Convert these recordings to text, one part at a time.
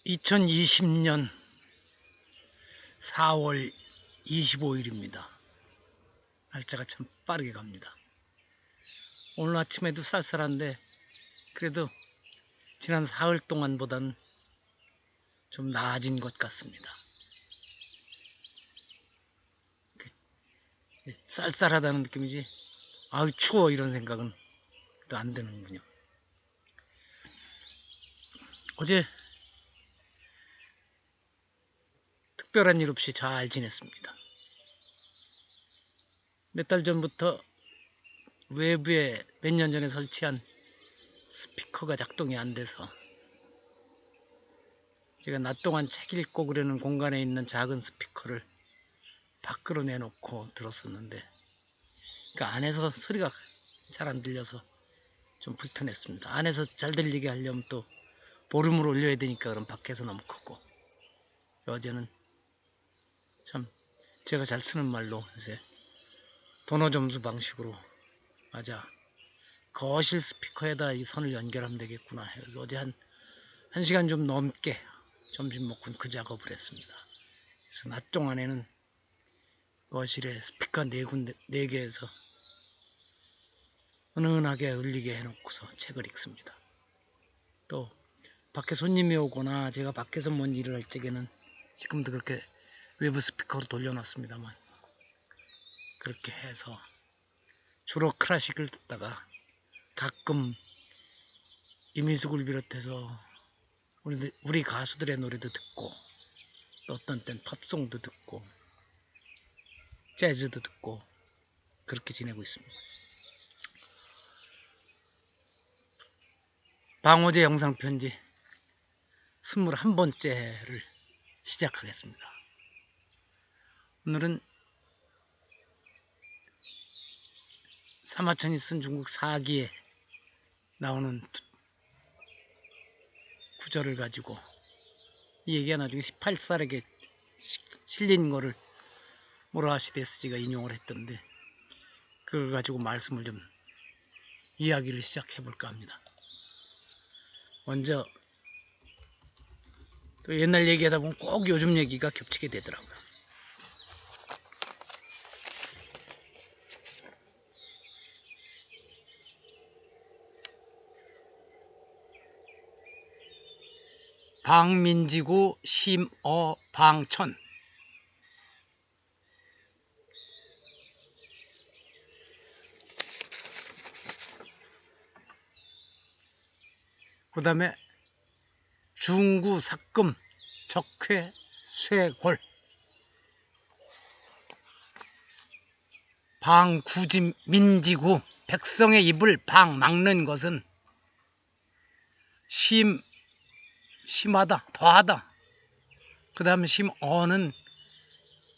2020년 4월 25일입니다. 날짜가 참 빠르게 갑니다. 오늘 아침에도 쌀쌀한데 그래도 지난 사흘 동안보다는 좀 나아진 것 같습니다. 쌀쌀하다는 느낌이지 아유 추워 이런 생각은 또 안 드는군요. 어제 특별한 일 없이 잘 지냈습니다. 몇 달 전부터 외부에 몇 년 전에 설치한 스피커가 작동이 안 돼서 제가 낮 동안 책 읽고 그러는 공간에 있는 작은 스피커를 밖으로 내놓고 들었었는데 그 안에서 소리가 잘 안 들려서 좀 불편했습니다. 안에서 잘 들리게 하려면 또 볼륨을 올려야 되니까 그럼 밖에서 너무 크고 어제는 참 제가 잘 쓰는 말로 이제 도노점수 방식으로 맞아 거실 스피커에다 이 선을 연결하면 되겠구나 해서 어제 한 1시간 좀 넘게 점심 먹고 그 작업을 했습니다. 그래서 낮 동안에는 거실에 스피커 4개에서 은은하게 울리게 해놓고서 책을 읽습니다. 또 밖에 손님이 오거나 제가 밖에서 뭔 일을 할 적에는 지금도 그렇게 외부 스피커로 돌려놨습니다만 그렇게 해서 주로 클래식을 듣다가 가끔 이민숙을 비롯해서 우리 가수들의 노래도 듣고 또 어떤 땐 팝송도 듣고 재즈도 듣고 그렇게 지내고 있습니다. 방호제 영상편지 21번째를 시작하겠습니다. 오늘은 사마천이 쓴 중국 사기에 나오는 구절을 가지고 이 얘기가 나중에 18살에게 실린 거를 모라시데스지가 인용을 했던데 그걸 가지고 말씀을 좀 이야기를 시작해 볼까 합니다. 먼저 또 옛날 얘기하다 보면 꼭 요즘 얘기가 겹치게 되더라고요. 방민지구 심어방천 그 다음에 중구 삭금 적회 쇠골 방구민지구 백성의 입을 방 막는 것은 심하다 더하다. 그 다음에 심어는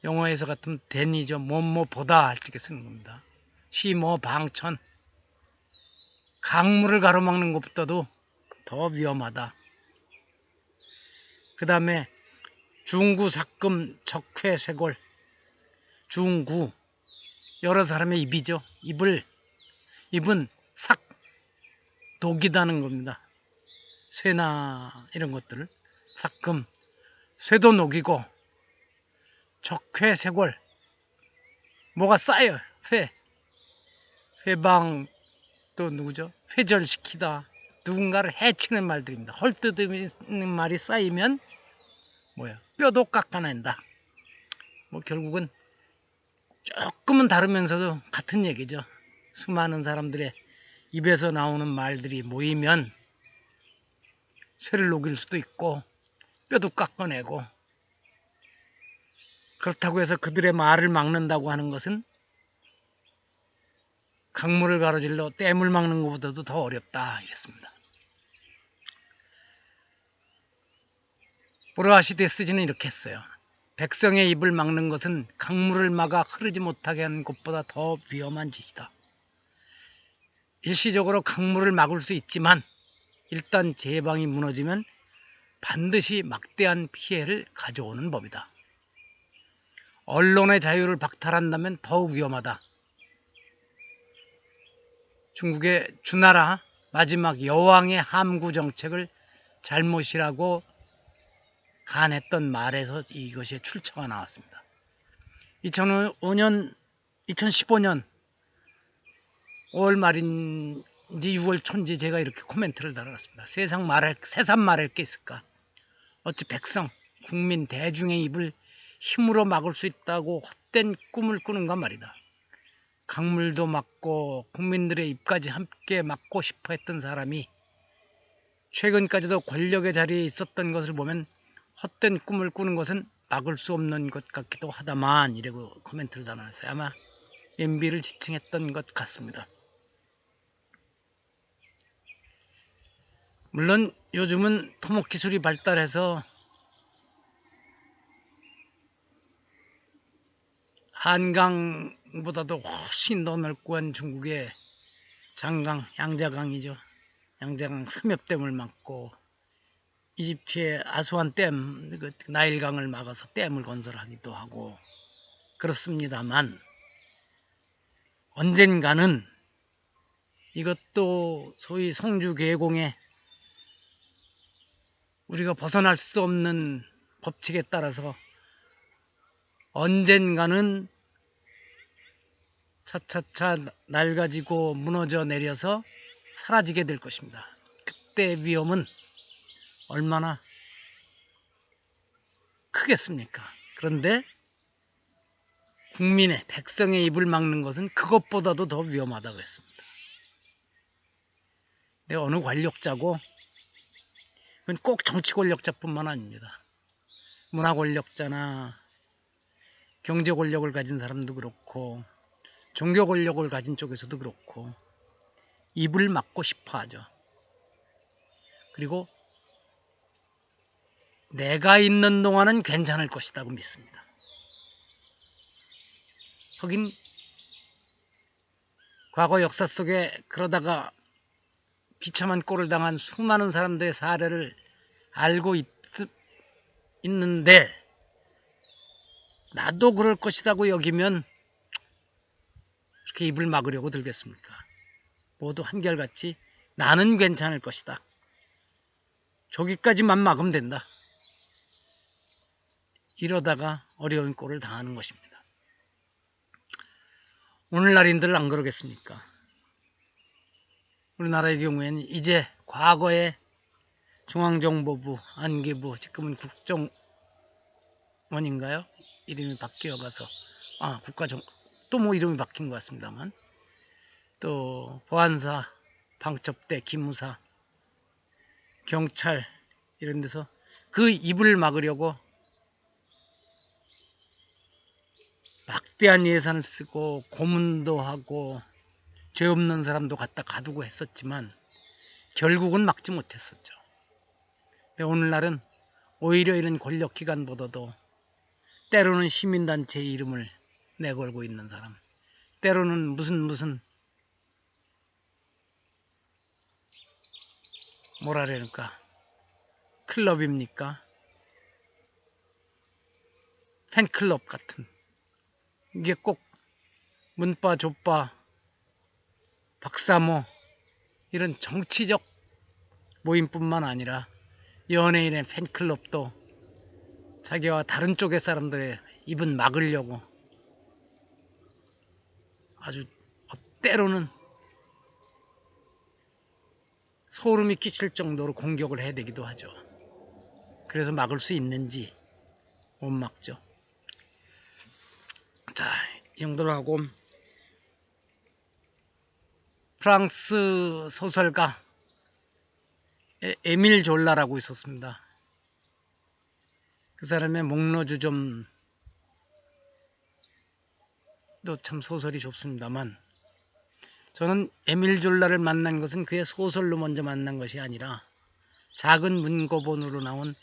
영어에서 같은 된이죠. 뭐보다 할 적에 쓰는 겁니다. 심어방천 강물을 가로막는 것보다도 더 위험하다. 그 다음에 중구 삭금 적회 쇄골 중구 여러 사람의 입이죠. 입은 삭 독이다는 겁니다. 쇠나 이런 것들을 삭금 쇠도 녹이고 적회 쇄골 뭐가 쌓여요. 회방 또 누구죠? 회절시키다 누군가를 해치는 말들입니다. 헐뜯는 말이 쌓이면 뭐야 뼈도 깎아낸다. 뭐 결국은 조금은 다르면서도 같은 얘기죠. 수많은 사람들의 입에서 나오는 말들이 모이면 쇠를 녹일 수도 있고 뼈도 깎아내고 그렇다고 해서 그들의 말을 막는다고 하는 것은 강물을 가로질러 댐을 막는 것보다도 더 어렵다 이랬습니다. 보라시데스지는 이렇게 했어요. 백성의 입을 막는 것은 강물을 막아 흐르지 못하게 하는 것보다 더 위험한 짓이다. 일시적으로 강물을 막을 수 있지만 일단 제방이 무너지면 반드시 막대한 피해를 가져오는 법이다. 언론의 자유를 박탈한다면 더욱 위험하다. 중국의 주나라 마지막 여왕의 함구 정책을 잘못이라고 간했던 말에서 이것이 출처가 나왔습니다. 2015년 5월 말인지 6월 초인지 제가 이렇게 코멘트를 달았습니다. 새삼 말할 게 있을까? 어찌 백성, 국민, 대중의 입을 힘으로 막을 수 있다고 헛된 꿈을 꾸는가 말이다. 강물도 막고 국민들의 입까지 함께 막고 싶어 했던 사람이 최근까지도 권력의 자리에 있었던 것을 보면 헛된 꿈을 꾸는 것은 막을 수 없는 것 같기도 하다만, 이라고 코멘트를 달아놨어요. 아마 MB를 지칭했던 것 같습니다. 물론 요즘은 토목기술이 발달해서 한강보다도 훨씬 더 넓고 한 중국의 장강, 양자강이죠. 양자강 삼엽댐을 막고 이집트의 아수안 댐, 나일강을 막아서 댐을 건설하기도 하고 그렇습니다만, 언젠가는 이것도 소위 성주계공의 우리가 벗어날 수 없는 법칙에 따라서 언젠가는 차차차 낡아지고 무너져 내려서 사라지게 될 것입니다. 그때 위험은 얼마나 크겠습니까? 그런데 국민의, 백성의 입을 막는 것은 그것보다도 더 위험하다고 했습니다. 내가 어느 권력자고, 그건 꼭 정치 권력자뿐만 아닙니다. 문화 권력자나 경제 권력을 가진 사람도 그렇고 종교 권력을 가진 쪽에서도 그렇고 입을 막고 싶어 하죠. 그리고 내가 있는 동안은 괜찮을 것이라고 믿습니다. 하긴 과거 역사 속에 그러다가 비참한 꼴을 당한 수많은 사람들의 사례를 알고 있는데, 나도 그럴 것이라고 여기면 그렇게 입을 막으려고 들겠습니까? 모두 한결같이 나는 괜찮을 것이다, 저기까지만 막으면 된다, 이러다가 어려운 꼴을 당하는 것입니다. 오늘날인들 안 그러겠습니까? 우리나라의 경우에는 이제 과거에 중앙정보부, 안기부, 지금은 국정원인가요? 이름이 바뀌어가서 또 뭐 이름이 바뀐 것 같습니다만, 또 보안사, 방첩대, 기무사, 경찰 이런 데서 그 입을 막으려고 막대한 예산을 쓰고 고문도 하고 죄 없는 사람도 갖다 가두고 했었지만 결국은 막지 못했었죠. 오늘날은 오히려 이런 권력기관보다도 때로는 시민단체의 이름을 내걸고 있는 사람, 때로는 무슨 뭐라 그럴까, 클럽입니까? 팬클럽 같은, 이게 꼭 문바, 족바, 박사모 이런 정치적 모임뿐만 아니라 연예인의 팬클럽도 자기와 다른 쪽의 사람들의 입은 막으려고 아주 때로는 소름이 끼칠 정도로 공격을 해대기도 하죠. 그래서 막을 수 있는지 못 막죠. 자, 이 정도로 하고, 프랑스 소설가 에밀 졸라라고 있었습니다. 그 사람의 목로주점도 참 소설이 좋습니다만, 저는 에밀 졸라를 만난 것은 그의 소설로 먼저 만난 것이 아니라 작은 문고본으로 나온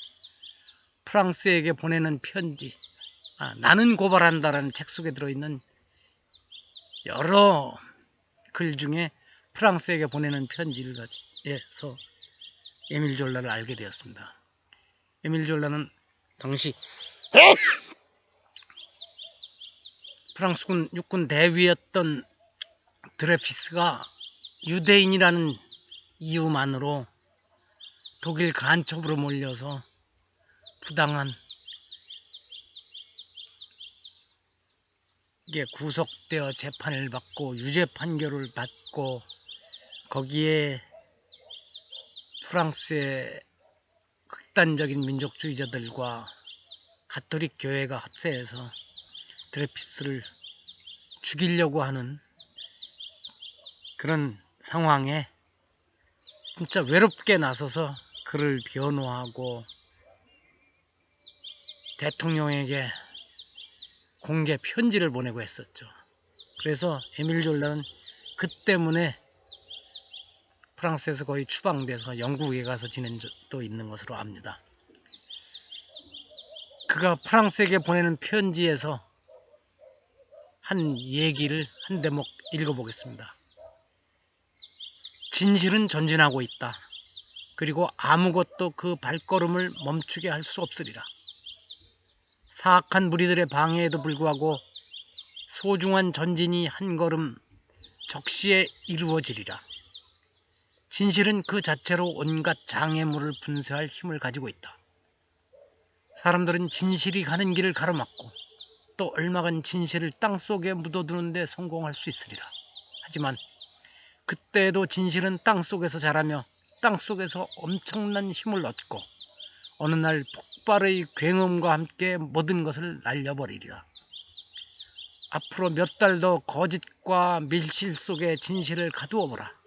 프랑스에게 보내는 편지, 나는 고발한다라는 책 속에 들어있는 여러 글 중에 프랑스에게 보내는 편지를 가지고서 에밀 졸라를 알게 되었습니다. 에밀 졸라는 당시 프랑스군 육군 대위였던 드레피스가 유대인이라는 이유만으로 독일 간첩으로 몰려서 부당한 이게 구속되어 재판을 받고 유죄 판결을 받고 거기에 프랑스의 극단적인 민족주의자들과 가톨릭 교회가 합세해서 드레피스를 죽이려고 하는 그런 상황에 진짜 외롭게 나서서 그를 변호하고 대통령에게 공개 편지를 보내고 했었죠. 그래서 에밀 졸라는 그 때문에 프랑스에서 거의 추방돼서 영국에 가서 지낸 적도 있는 것으로 압니다. 그가 프랑스에게 보내는 편지에서 한 얘기를 한 대목 읽어보겠습니다. 진실은 전진하고 있다. 그리고 아무것도 그 발걸음을 멈추게 할 수 없으리라. 사악한 무리들의 방해에도 불구하고 소중한 전진이 한 걸음 적시에 이루어지리라. 진실은 그 자체로 온갖 장애물을 분쇄할 힘을 가지고 있다. 사람들은 진실이 가는 길을 가로막고 또 얼마간 진실을 땅속에 묻어두는 데 성공할 수 있으리라. 하지만 그때에도 진실은 땅속에서 자라며 땅속에서 엄청난 힘을 얻고 어느 날 폭발의 굉음과 함께 모든 것을 날려버리리라. 앞으로 몇 달 더 거짓과 밀실 속에 진실을 가두어보라.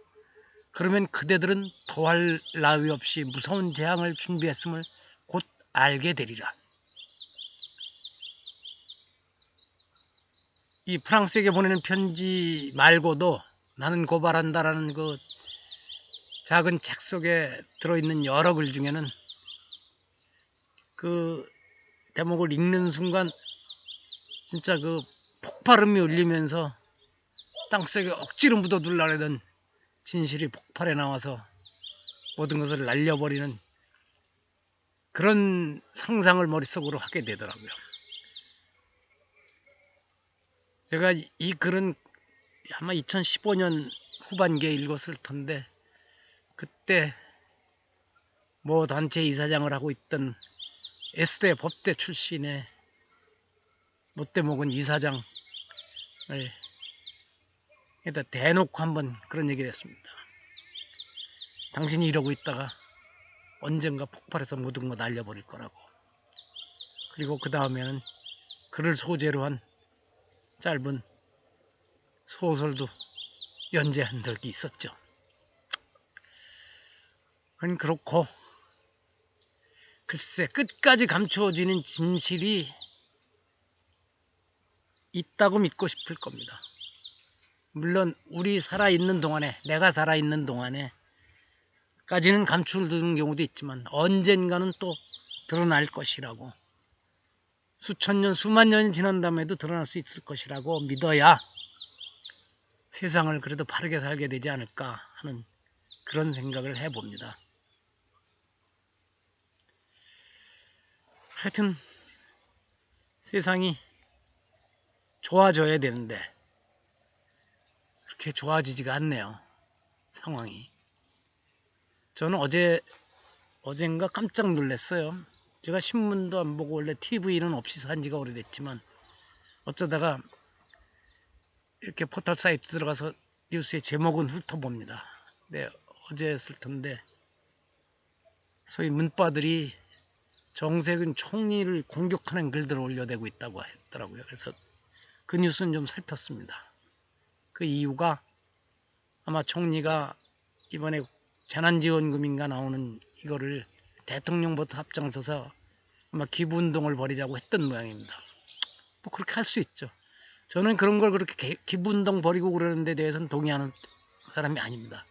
그러면 그대들은 더할 나위 없이 무서운 재앙을 준비했음을 곧 알게 되리라. 이 프랑스에게 보내는 편지 말고도 나는 고발한다라는 그 작은 책 속에 들어있는 여러 글 중에는 그 대목을 읽는 순간 진짜 그 폭발음이 울리면서 땅속에 억지로 묻어두려고 하던 진실이 폭발해 나와서 모든 것을 날려버리는 그런 상상을 머릿속으로 하게 되더라고요. 제가 이 글은 아마 2015년 후반기에 읽었을 텐데 그때 모 단체 이사장을 하고 있던 S대 법대 출신의 못돼 먹은 이사장을 일단 대놓고 한번 그런 얘기를 했습니다. 당신이 이러고 있다가 언젠가 폭발해서 모든 거 날려버릴 거라고. 그리고 그 다음에는 그를 소재로 한 짧은 소설도 연재한 적이 있었죠. 그렇고 글쎄 끝까지 감추어지는 진실이 있다고 믿고 싶을 겁니다. 물론 우리 살아있는 동안에 내가 살아있는 동안에 까지는 감추는 경우도 있지만 언젠가는 또 드러날 것이라고 수천 년 수만 년이 지난 다음에도 드러날 수 있을 것이라고 믿어야 세상을 그래도 바르게 살게 되지 않을까 하는 그런 생각을 해봅니다. 하여튼 세상이 좋아져야 되는데 그렇게 좋아지지가 않네요. 상황이. 저는 어젠가 깜짝 놀랐어요. 제가 신문도 안 보고 원래 TV는 없이 산 지가 오래됐지만 어쩌다가 이렇게 포털 사이트 들어가서 뉴스의 제목은 훑어봅니다. 네, 어제였을 텐데 소위 문바들이 정세균 총리를 공격하는 글들을 올려대고 있다고 했더라고요. 그래서 그 뉴스는 좀 살폈습니다. 그 이유가 아마 총리가 이번에 재난지원금인가 나오는 이거를 대통령부터 앞장서서 아마 기부운동을 벌이자고 했던 모양입니다. 뭐 그렇게 할 수 있죠. 저는 그런 걸 그렇게 기부운동 벌이고 그러는 데 대해서는 동의하는 사람이 아닙니다.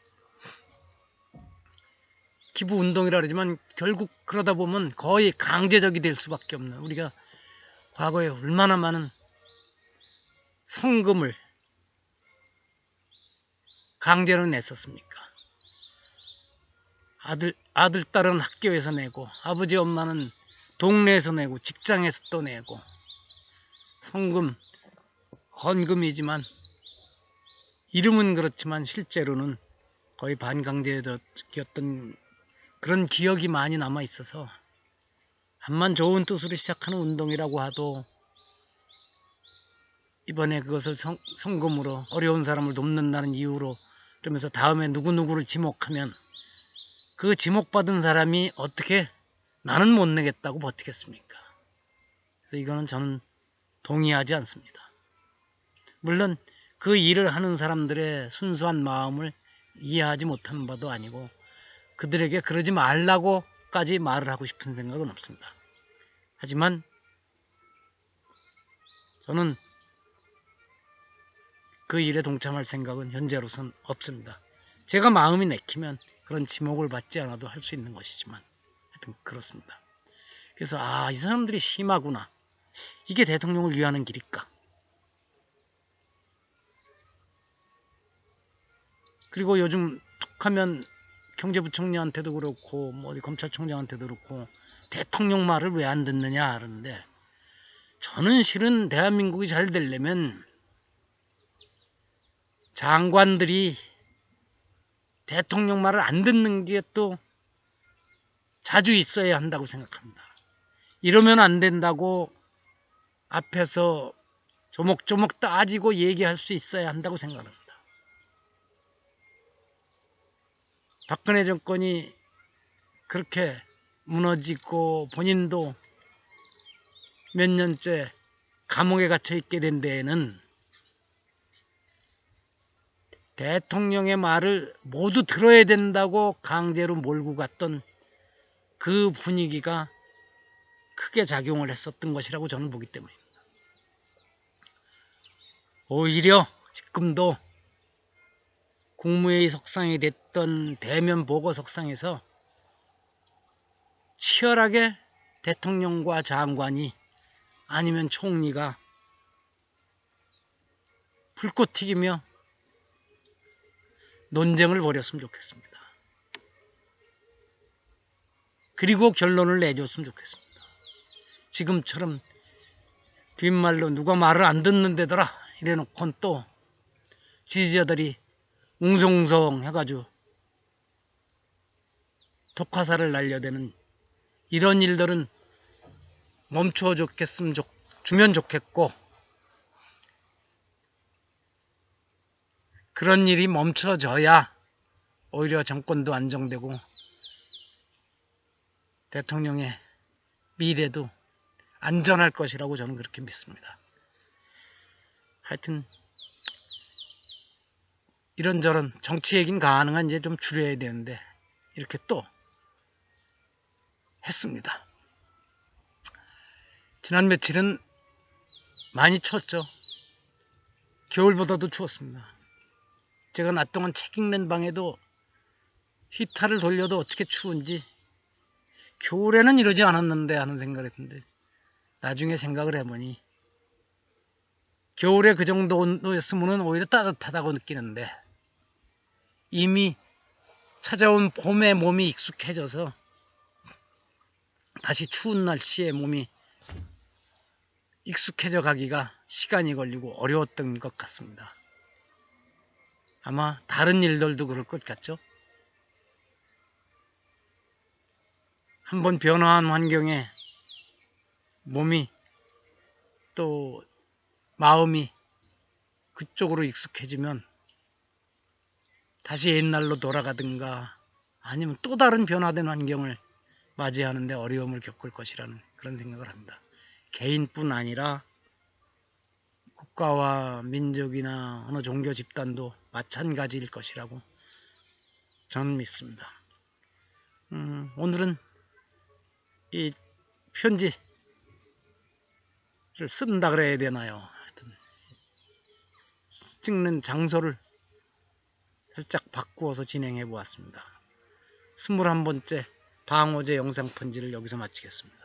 기부운동이라 그러지만 결국 그러다 보면 거의 강제적이 될 수밖에 없는, 우리가 과거에 얼마나 많은 성금을 강제로 냈었습니까? 아들, 딸은 학교에서 내고, 아버지, 엄마는 동네에서 내고, 직장에서 또 내고, 성금, 헌금이지만, 이름은 그렇지만 실제로는 거의 반강제적이었던 그런 기억이 많이 남아 있어서 암만 좋은 뜻으로 시작하는 운동이라고 하도 이번에 그것을 성금으로 어려운 사람을 돕는다는 이유로 그러면서 다음에 누구누구를 지목하면 그 지목받은 사람이 어떻게 나는 못 내겠다고 버티겠습니까? 그래서 이거는 저는 동의하지 않습니다. 물론 그 일을 하는 사람들의 순수한 마음을 이해하지 못하는 바도 아니고 그들에게 그러지 말라고까지 말을 하고 싶은 생각은 없습니다. 하지만 저는 그 일에 동참할 생각은 현재로선 없습니다. 제가 마음이 내키면 그런 지목을 받지 않아도 할 수 있는 것이지만 하여튼 그렇습니다. 그래서 이 사람들이 심하구나. 이게 대통령을 위하는 길일까? 그리고 요즘 툭하면 경제부총리한테도 그렇고 어디 검찰총장한테도 그렇고 대통령 말을 왜 안 듣느냐 하는데 저는 실은 대한민국이 잘 되려면 장관들이 대통령 말을 안 듣는 게 또 자주 있어야 한다고 생각합니다. 이러면 안 된다고 앞에서 조목조목 따지고 얘기할 수 있어야 한다고 생각합니다. 박근혜 정권이 그렇게 무너지고 본인도 몇 년째 감옥에 갇혀 있게 된 데에는 대통령의 말을 모두 들어야 된다고 강제로 몰고 갔던 그 분위기가 크게 작용을 했었던 것이라고 저는 보기 때문입니다. 오히려 지금도 국무회의 석상이 됐던 대면 보고 석상에서 치열하게 대통령과 장관이 아니면 총리가 불꽃 튀기며 논쟁을 벌였으면 좋겠습니다. 그리고 결론을 내줬으면 좋겠습니다. 지금처럼 뒷말로 누가 말을 안 듣는 데더라 이래놓고는 또 지지자들이 웅성웅성 해가지고 독화살을 날려대는 이런 일들은 멈추어 주면 좋겠고 그런 일이 멈춰져야 오히려 정권도 안정되고 대통령의 미래도 안전할 것이라고 저는 그렇게 믿습니다. 하여튼 이런저런 정치 얘기는 가능한 이제 좀 줄여야 되는데 이렇게 또 했습니다. 지난 며칠은 많이 추웠죠. 겨울보다도 추웠습니다. 제가 낮 동안 책 읽는 방에도 히터를 돌려도 어떻게 추운지 겨울에는 이러지 않았는데 하는 생각을 했는데 나중에 생각을 해보니 겨울에 그 정도 온도였으면 오히려 따뜻하다고 느끼는데 이미 찾아온 봄에 몸이 익숙해져서 다시 추운 날씨에 몸이 익숙해져 가기가 시간이 걸리고 어려웠던 것 같습니다. 아마 다른 일들도 그럴 것 같죠? 한번 변화한 환경에 몸이 또 마음이 그쪽으로 익숙해지면 다시 옛날로 돌아가든가 아니면 또 다른 변화된 환경을 맞이하는데 어려움을 겪을 것이라는 그런 생각을 합니다. 개인뿐 아니라 국가와 민족이나 어느 종교 집단도 마찬가지일 것이라고 저는 믿습니다. 오늘은 이 편지를 쓴다 그래야 되나요? 하여튼 찍는 장소를 살짝 바꾸어서 진행해 보았습니다. 21번째 방어제 영상 편지를 여기서 마치겠습니다.